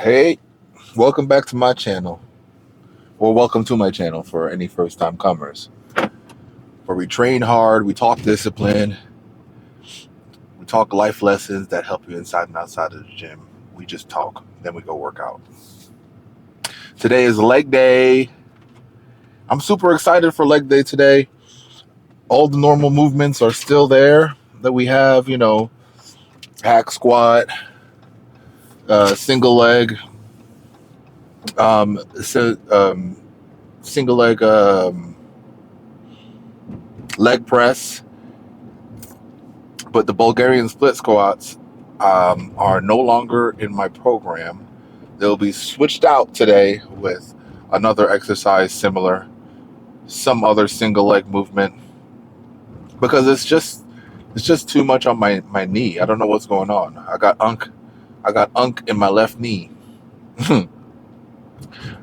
Hey, welcome back to my channel, or welcome to my channel for any first time comers, where we train hard, we talk discipline, we talk life lessons that help you inside and outside of the gym. We just talk, then we go work out. Today is leg day. I'm super excited for leg day today. All the normal movements are still there that we have, hack squat, single leg, um, so, um, single leg leg press. But the Bulgarian split squats are no longer in my program. They'll be switched out today with another exercise similar, some other single leg movement, because it's just too much on my knee. I don't know what's going on. I got unk in my left knee.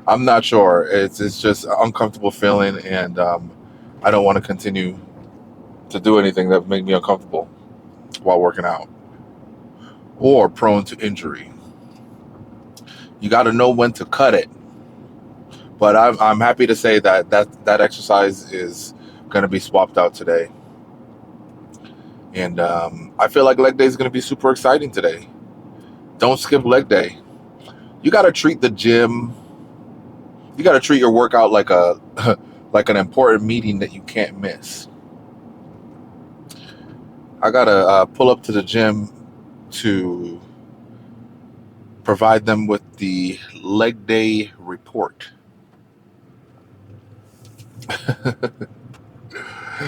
I'm not sure. It's just an uncomfortable feeling, and I don't want to continue to do anything that make me uncomfortable while working out or prone to injury. You got to know when to cut it. But I'm happy to say that exercise is going to be swapped out today. And I feel like leg day is going to be super exciting today. Don't skip leg day. You got to treat the gym. You got to treat your workout like a like an important meeting that you can't miss. I got to pull up to the gym to provide them with the leg day report.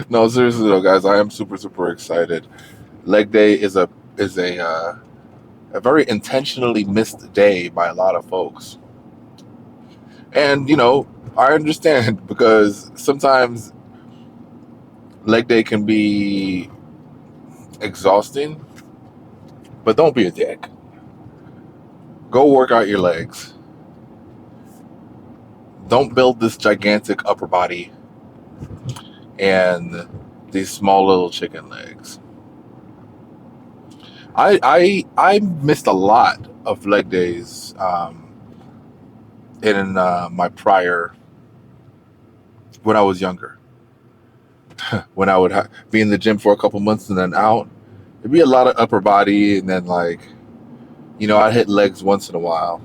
No, seriously though, guys, I am super excited. Leg day is a very intentionally missed day by a lot of folks, and I understand because sometimes leg day can be exhausting. But don't be a dick. Go work out your legs. Don't build this gigantic upper body and these small little chicken legs. I missed a lot of leg days in my prior, when I was younger. When I would be in the gym for a couple months and then out, it'd be a lot of upper body, and then I'd hit legs once in a while.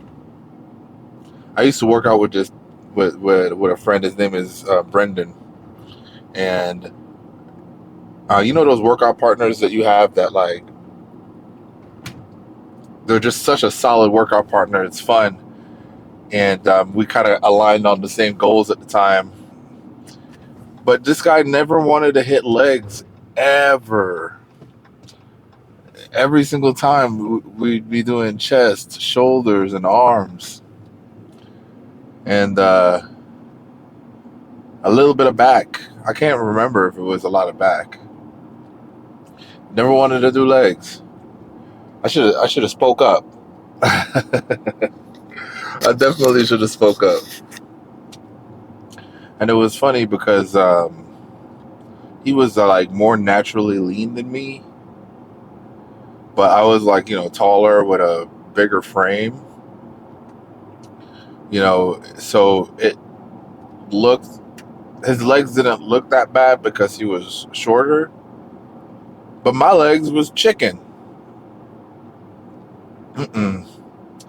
I used to work out with just with a friend. His name is Brendan, and those workout partners that you have that they're just such a solid workout partner. It's fun, and we kind of aligned on the same goals at the time. But this guy never wanted to hit legs ever. Every single time we'd be doing chest, shoulders, and arms, and a little bit of back. I can't remember if it was a lot of back. Never wanted to do legs. I should have spoke up. I definitely should have spoke up. And it was funny because he was more naturally lean than me, but I was taller with a bigger frame. So it looked, his legs didn't look that bad because he was shorter, but my legs was chicken.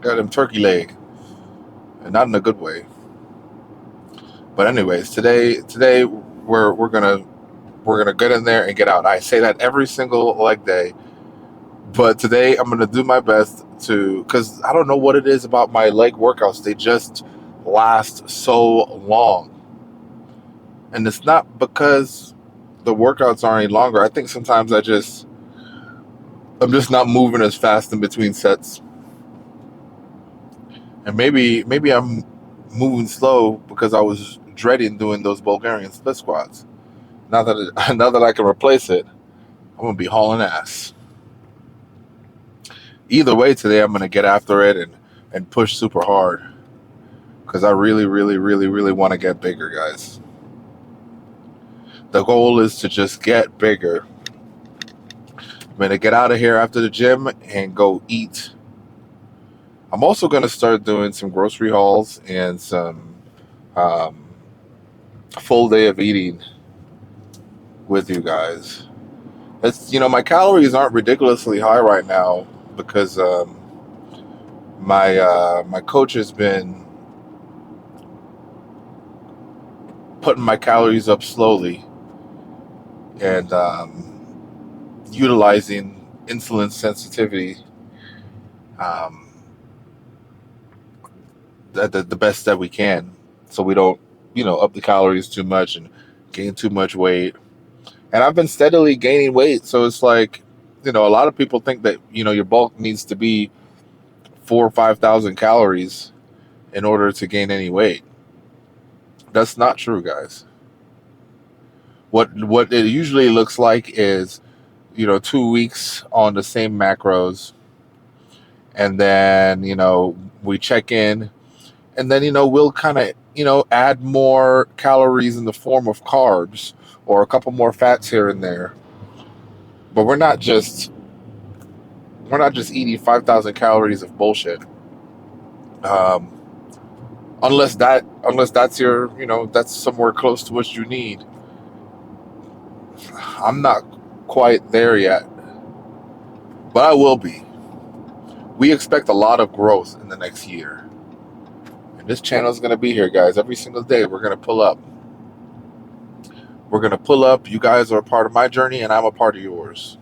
Got him turkey leg, and not in a good way. But anyways, today we're gonna get in there and get out. I say that every single leg day, but today I'm gonna do my best because I don't know what it is about my leg workouts. They just last so long, and it's not because the workouts are any longer. I think sometimes I'm just not moving as fast in between sets, and maybe I'm moving slow because I was dreading doing those Bulgarian split squats. Now that I can replace it, I'm gonna be hauling ass. Either way, today I'm gonna get after it and push super hard because I really want to get bigger, guys. The goal is to just get bigger. I'm gonna get out of here after the gym and go eat I'm also going to start doing some grocery hauls and some um, full day of eating with you guys. It's my calories aren't ridiculously high right now because my coach has been putting my calories up slowly and utilizing insulin sensitivity um, the best that we can, so we don't up the calories too much and gain too much weight. And I've been steadily gaining weight, so it's like a lot of people think that your bulk needs to be 4 or 5 thousand calories in order to gain any weight. That's not true, guys. What it usually looks like is 2 weeks on the same macros, and then we check in, and then we'll kind of add more calories in the form of carbs or a couple more fats here and there. But we're not just eating 5,000 calories of bullshit. Um, unless that's that's somewhere close to what you need. I'm not quite there yet, but I will be. We expect a lot of growth in the next year. And this channel is going to be here, guys. Every single day, we're going to pull up. We're going to pull up. You guys are a part of my journey, and I'm a part of yours.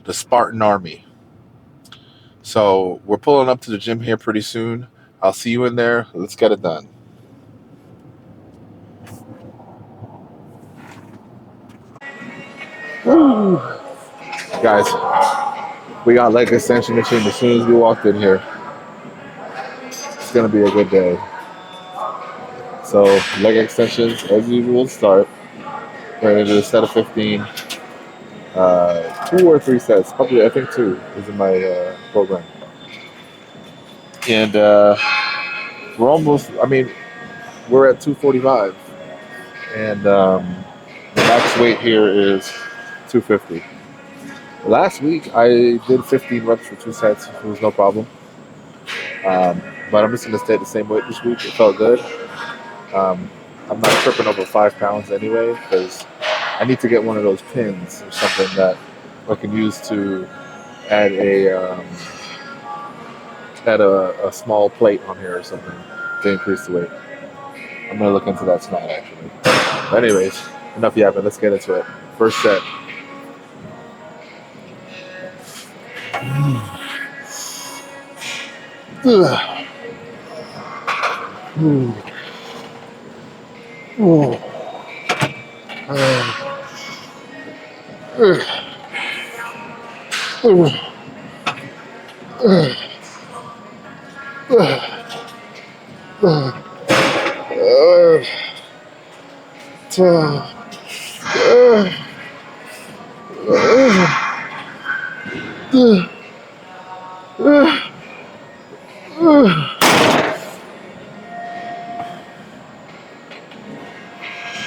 The Spartan Army. So we're pulling up to the gym here pretty soon. I'll see you in there. Let's get it done. Woo. Guys, we got leg extension machine as soon as we walked in here. It's going to be a good day. So leg extensions, as usual, start. We're going to do a set of 15. 2 or 3 sets. Probably, I think 2 is in my program. And we're almost, we're at 245. And the max weight here is 250. Last week, I did 15 reps for 2 sets. It was no problem. But I'm just going to stay at the same weight this week. It felt good. I'm not tripping over 5 pounds anyway because I need to get one of those pins or something that I can use to add a small plate on here or something to increase the weight. I'm going to look into that tonight, actually. But anyways, enough yapping. Let's get into it. First set.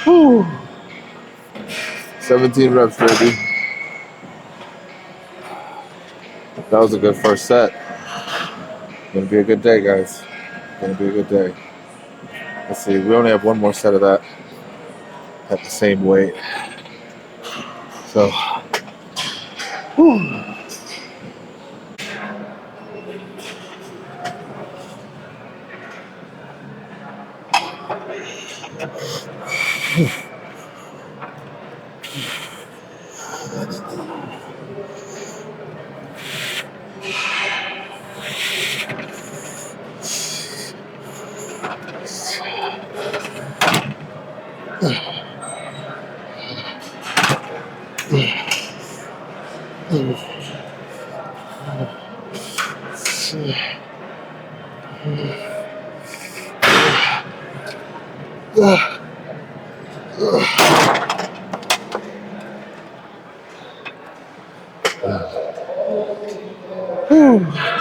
Whew. 17 reps, baby. That was a good first set. Gonna be a good day, guys. Gonna be a good day. Let's see. We only have one more set of that at the same weight. So, whew.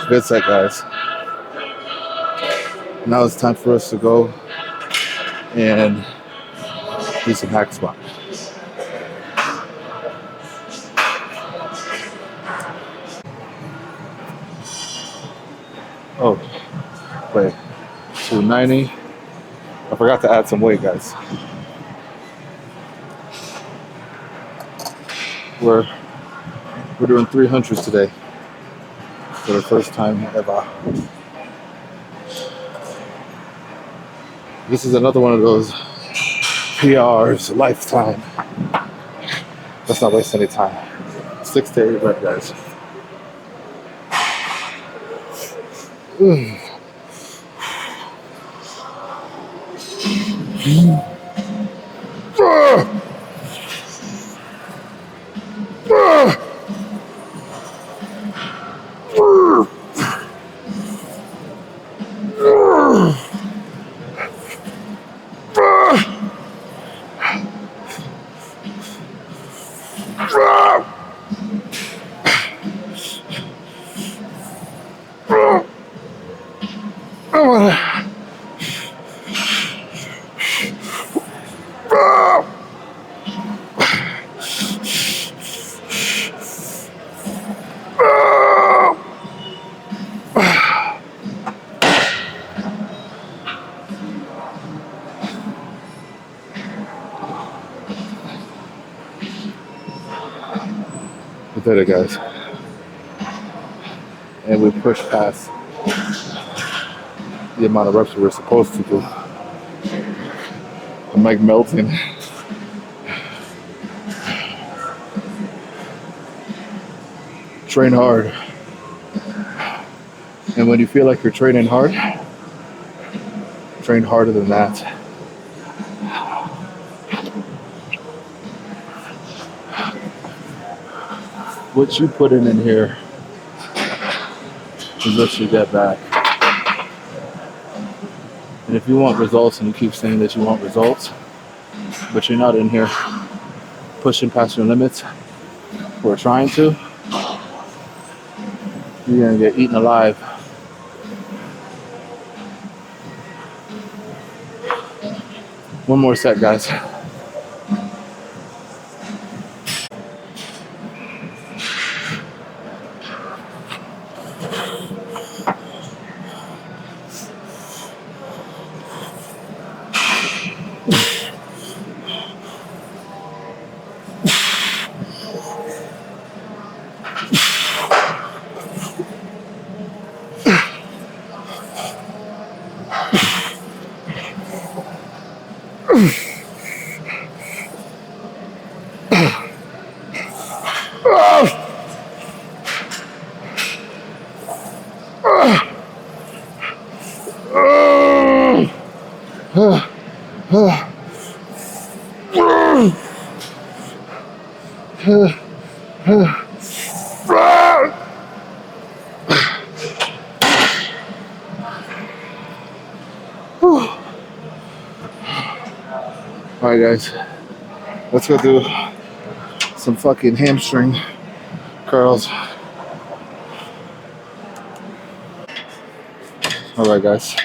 Good set, guys. Now it's time for us to go and do some hack squat. Oh, wait, 290. I forgot to add some weight, guys. We're doing 300s today for the first time ever. This is another one of those PRs, lifetime. Let's not waste any time. 6 to 8 rep, guys. We did it, guys. And we pushed past the amount of reps we were supposed to do. I'm like melting. Train hard. And when you feel like you're training hard, train harder than that. What you put in here is what you get back. And if you want results and you keep saying that you want results, but you're not in here pushing past your limits or trying to, you're gonna get eaten alive. One more set, guys. Alright, guys, let's go do some fucking hamstring curls. Alright, guys,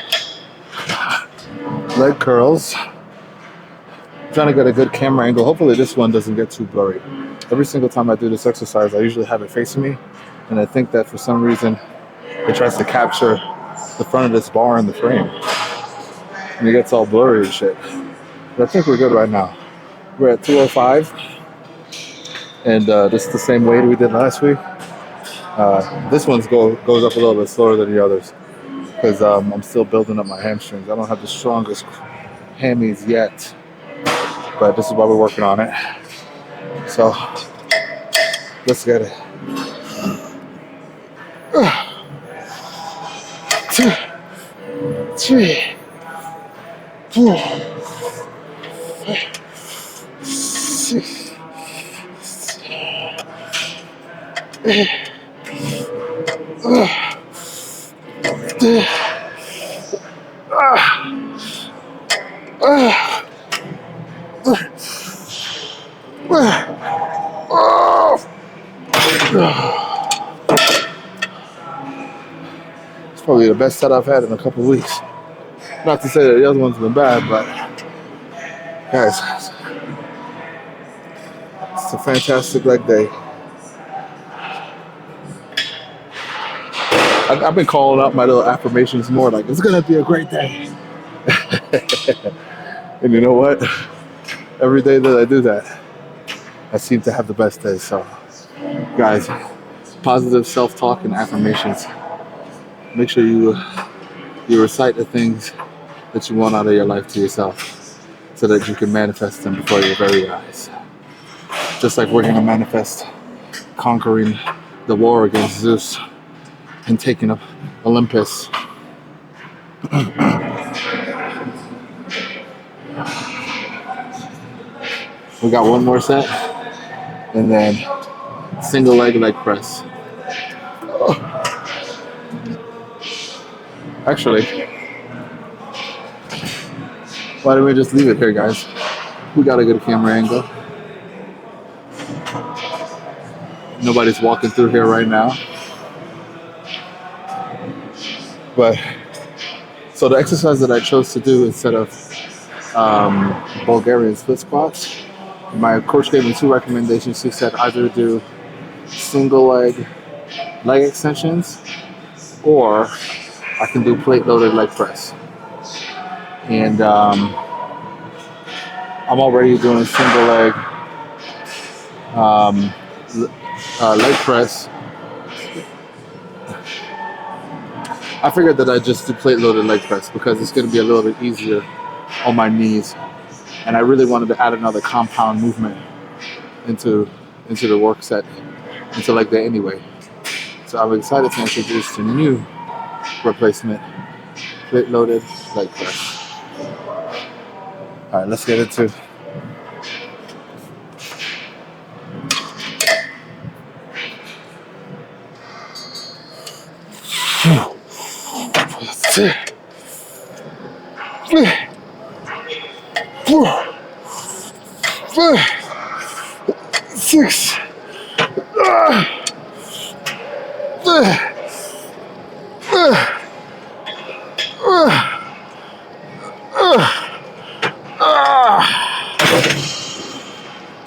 leg curls. I'm trying to get a good camera angle. Hopefully this one doesn't get too blurry. Every single time I do this exercise, I usually have it facing me, and I think that for some reason it tries to capture the front of this bar in the frame, and it gets all blurry and shit. But I think we're good right now. We're at 205, and this is the same weight we did last week. This one goes up a little bit slower than the others because I'm still building up my hamstrings. I don't have the strongest hammies yet, but this is why we're working on it. So let's get it. 2, 3, 4, 5, 6, 8. It's probably the best set I've had in a couple of weeks. Not to say that the other one's been bad, but guys, it's a fantastic leg day. I've been calling out my little affirmations more like, it's going to be a great day. And you know what? Every day that I do that, I seem to have the best day. So, guys, positive self-talk and affirmations. Make sure you recite the things that you want out of your life to yourself so that you can manifest them before your very eyes. Just like we're going to manifest conquering the war against Zeus and taking up Olympus. We got one more set, and then single leg press. Oh. Actually, why don't we just leave it here, guys? We got a good camera angle. Nobody's walking through here right now. But so the exercise that I chose to do instead of Bulgarian split squats, my coach gave me 2 recommendations. He said either do single leg extensions, or I can do plate loaded leg press. And I'm already doing single leg leg press. I figured that I'd just do plate loaded leg press because it's going to be a little bit easier on my knees, and I really wanted to add another compound movement into the work set, into leg day anyway. So I'm excited to introduce the new replacement, plate loaded leg press. All right, let's get into six.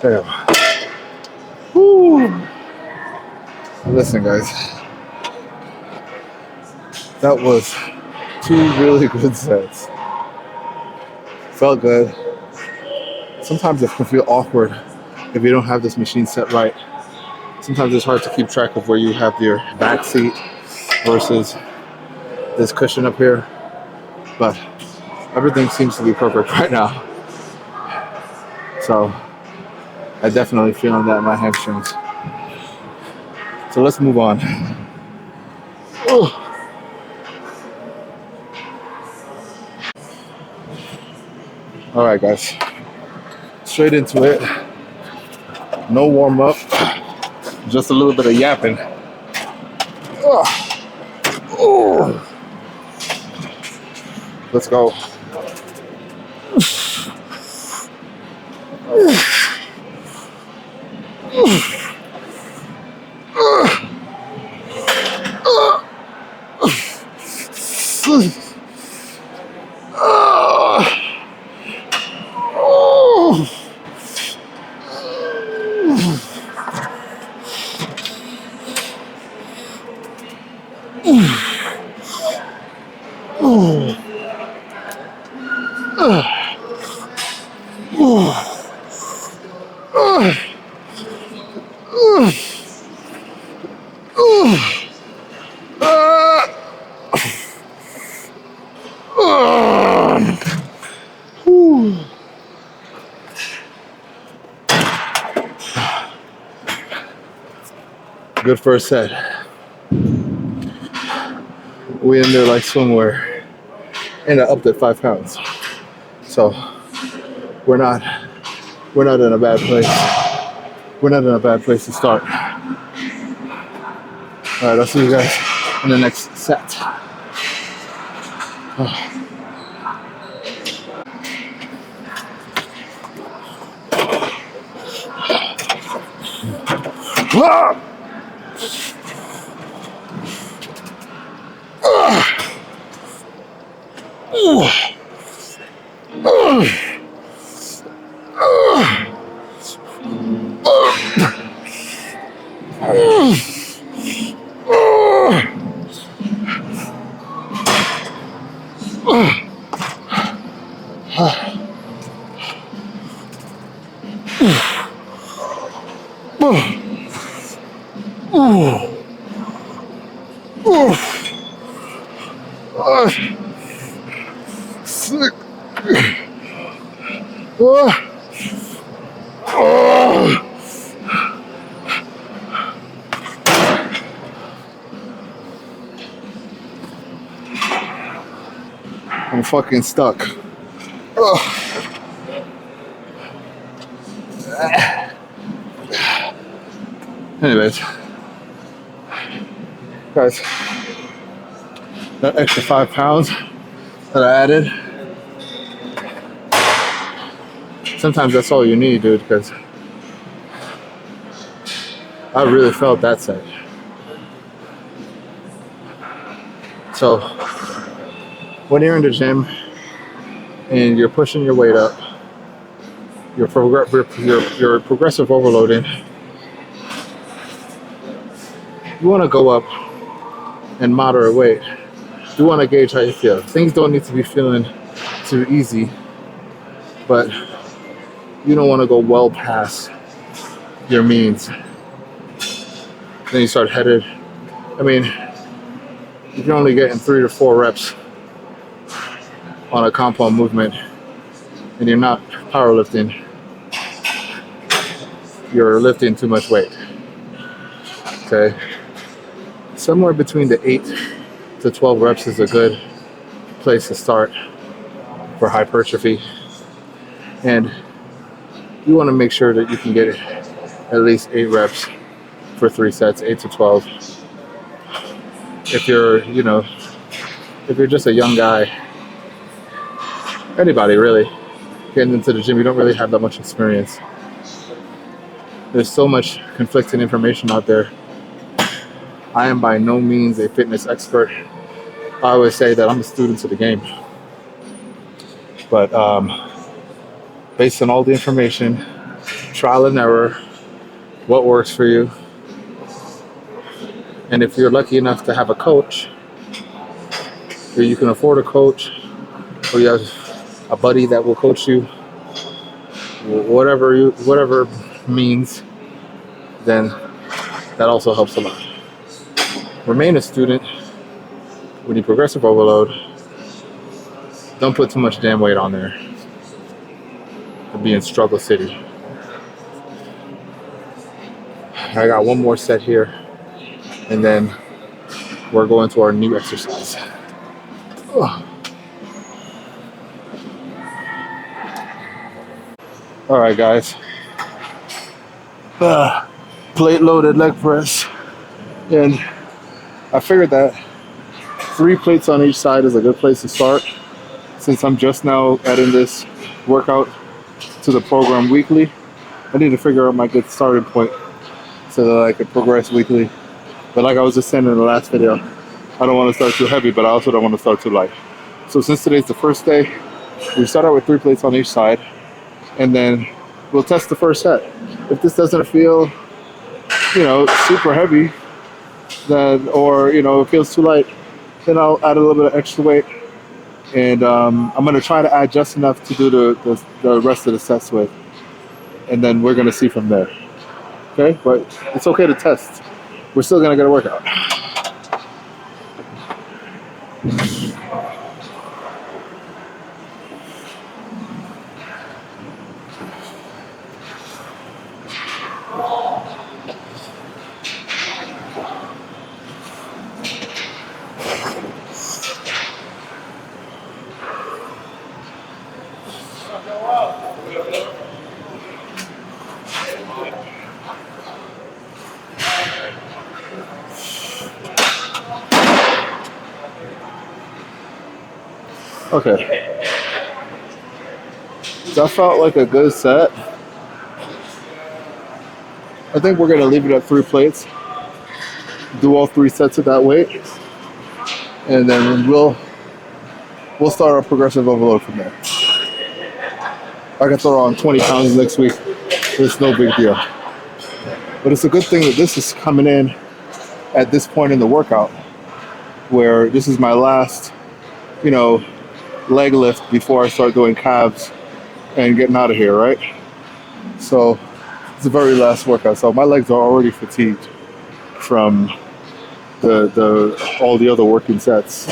Damn. Woo. Listen, guys, that was 2 really good sets. Felt good. Sometimes it can feel awkward if you don't have this machine set right. Sometimes it's hard to keep track of where you have your back seat versus this cushion up here. But everything seems to be perfect right now. So I definitely feel that in my hamstrings. So let's move on. Ooh. All right, guys. Straight into it. No warm up. Just a little bit of yapping. Ooh. Let's go. Good first set. We in there like swimwear, and I upped at 5 pounds. So we're not in a bad place. We're not in a bad place to start. All right, I'll see you guys in the next set. Sick. I'm fucking stuck. Anyways, guys, that extra 5 pounds that I added, sometimes that's all you need, dude, because I really felt that set. So when you're in the gym and you're pushing your weight up, you're progressive overloading, you want to go up in moderate weight. You want to gauge how you feel. Things don't need to be feeling too easy, but you don't want to go well past your means. Then you start headed. I mean, if you're only getting 3 to 4 reps on a compound movement and you're not powerlifting, you're lifting too much weight. Okay? Somewhere between the 8 to 12 reps is a good place to start for hypertrophy. And you want to make sure that you can get at least 8 reps for 3 sets, 8 to 12. If you're just a young guy, anybody really, getting into the gym, you don't really have that much experience. There's so much conflicting information out there. I am by no means a fitness expert. I always say that I'm a student of the game. But based on all the information, trial and error, what works for you. And if you're lucky enough to have a coach, or you can afford a coach, or you have a buddy that will coach you, whatever means, then that also helps a lot. Remain a student. When you progressive overload, don't put too much damn weight on there. You'll be in struggle city. I got one more set here, and then we're going to our new exercise. All right, guys. Plate loaded leg press, and I figured that 3 plates on each side is a good place to start, since I'm just now adding this workout to the program weekly. I need to figure out my good starting point so that I can progress weekly. But like I was just saying in the last video, I don't want to start too heavy, but I also don't want to start too light. So since today's the first day, we start out with 3 plates on each side, and then we'll test the first set. If this doesn't feel, super heavy, then, or it feels too light, then I'll add a little bit of extra weight, and I'm going to try to add just enough to do the rest of the sets with, and then we're going to see from there. Okay, but it's okay to test. We're still going to get a workout. Okay, that felt like a good set. I think we're going to leave it at 3 plates, do all 3 sets of that weight, and then we'll start our progressive overload from there. I can throw on 20 pounds next week. It's no big deal. But it's a good thing that this is coming in at this point in the workout, where this is my last, leg lift before I start doing calves and getting out of here, right? So it's the very last workout. So my legs are already fatigued from the all the other working sets.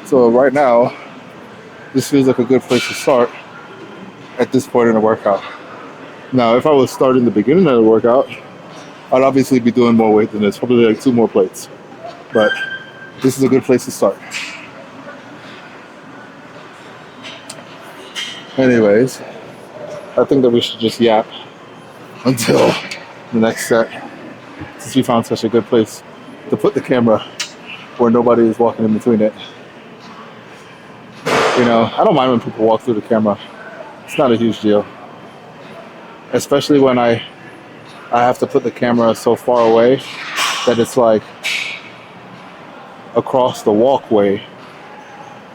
So right now, this feels like a good place to start at this point in the workout. Now, if I was starting the beginning of the workout, I'd obviously be doing more weight than this, probably like 2 more plates. But this is a good place to start. Anyways, I think that we should just yap until the next set, since we found such a good place to put the camera where nobody is walking in between it. You know, I don't mind when people walk through the camera. It's not a huge deal. Especially when I have to put the camera so far away that it's like across the walkway,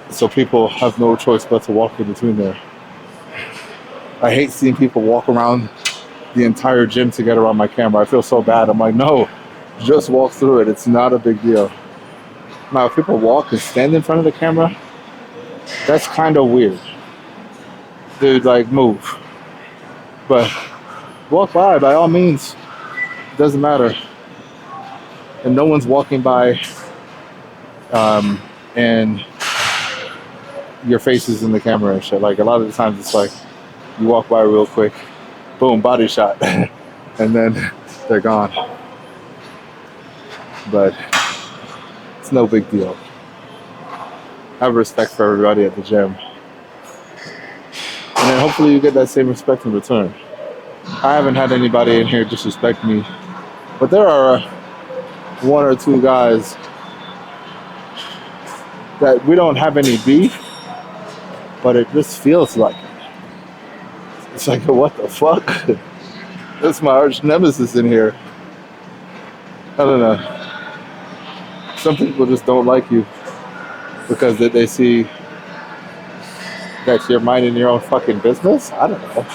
so people have no choice but to walk in between there. I hate seeing people walk around the entire gym to get around my camera. I feel so bad. I'm like, no, just walk through it. It's not a big deal. Now, if people walk and stand in front of the camera, that's kind of weird. Dude, like, move. But walk by all means. It doesn't matter. And no one's walking by and your face is in the camera and shit. Like, a lot of the times it's like you walk by real quick, boom, body shot, and then they're gone. But it's no big deal. I have respect for everybody at the gym. And then hopefully you get that same respect in return. I haven't had anybody in here disrespect me, but there are 1 or 2 guys that we don't have any beef, but it just feels like it. It's like, what the fuck? That's my arch nemesis in here. I don't know. Some people just don't like you because they see that you're minding your own fucking business. I don't know.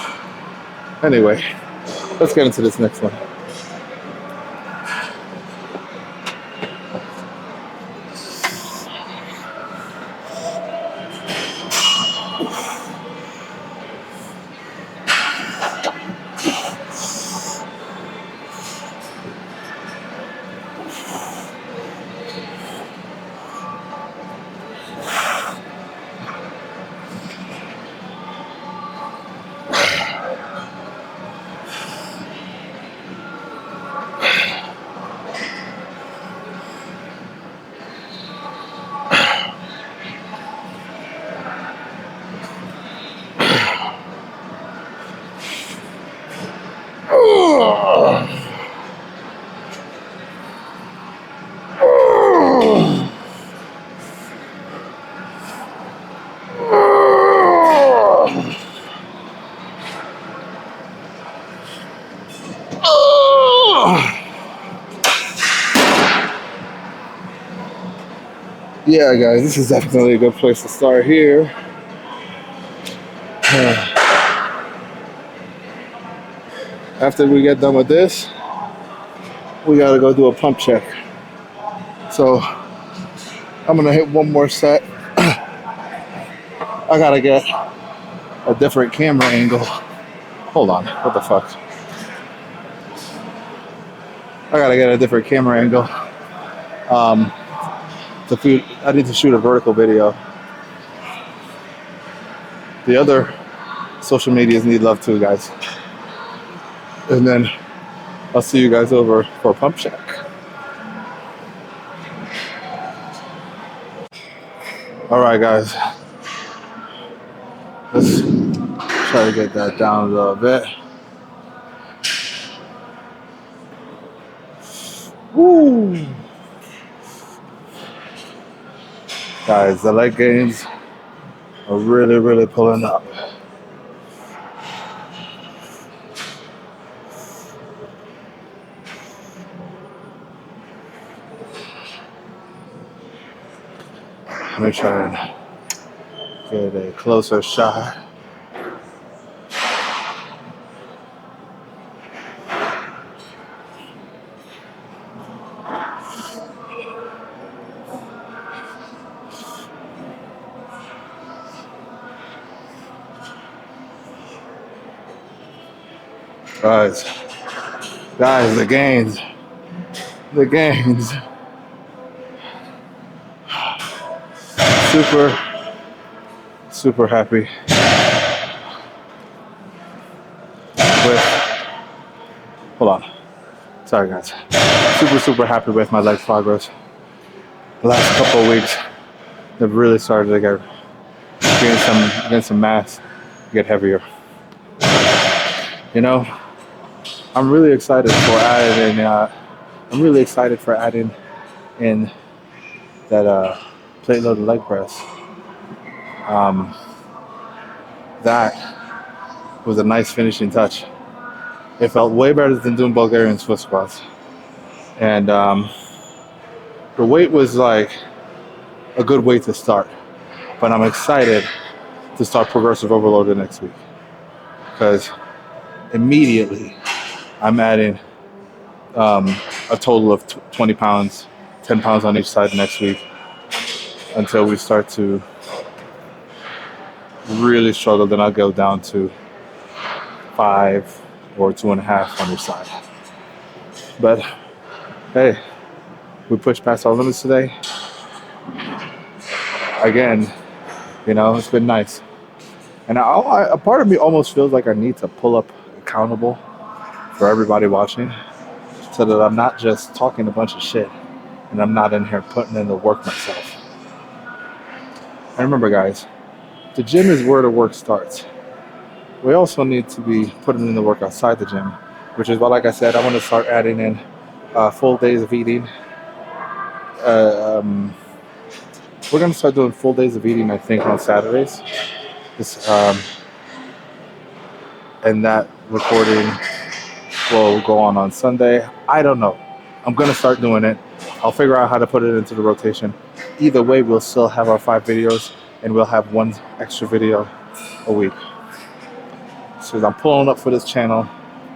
Anyway, let's get into this next one. Yeah, guys, this is definitely a good place to start here. After we get done with this, we gotta go do a pump check. So I'm gonna hit 1 more set. I gotta get a different camera angle. Hold on, what the fuck? I gotta get a different camera angle. I need to shoot a vertical video. The other social medias need love too, guys. And then I'll see you guys over for a pump check. All right, guys. Let's try to get that down a little bit. Woo! Guys, the leg gains are really, really pulling up. Let me try and get a closer shot. Guys, the gains. The gains. Super happy with, hold on. Sorry guys. Super happy with my leg progress. The last couple of weeks, they've really started to gain some mass, get heavier. You know, I'm really excited for adding in that plate loaded leg press. That was a nice finishing touch. It felt way better than doing Bulgarian Swiss squats, and the weight was like a good weight to start. But I'm excited to start progressive overload the next week because immediately I'm adding a total of 20 pounds, 10 pounds on each side next week until we start to really struggle. Then I'll go down to 5 or 2.5 on each side. But hey, we pushed past our limits today. Again, you know, it's been nice. And a part of me almost feels like I need to pull up accountable for everybody watching so that I'm not just talking a bunch of shit and I'm not in here putting in the work myself. And remember, guys, the gym is where the work starts. We also need to be putting in the work outside the gym, which is why, like I said, I want to start adding in full days of eating. We're going to start doing full days of eating, I think, on Saturdays. And that recording will go on Sunday. I don't know. I'm going to start doing it. I'll figure out how to put it into the rotation. Either way, we'll still have our 5 videos, and we'll have 1 extra video a week. So I'm pulling up for this channel.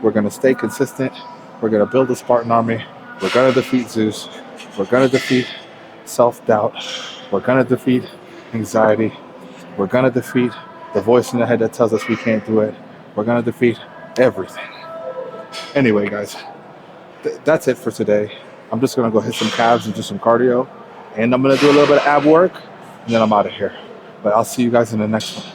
We're going to stay consistent. We're going to build a Spartan army. We're going to defeat Zeus. We're going to defeat self-doubt. We're going to defeat anxiety. We're going to defeat the voice in the head that tells us we can't do it. We're going to defeat everything. Anyway, guys, that's it for today. I'm just going to go hit some calves and do some cardio. And I'm going to do a little bit of ab work. And then I'm out of here. But I'll see you guys in the next one.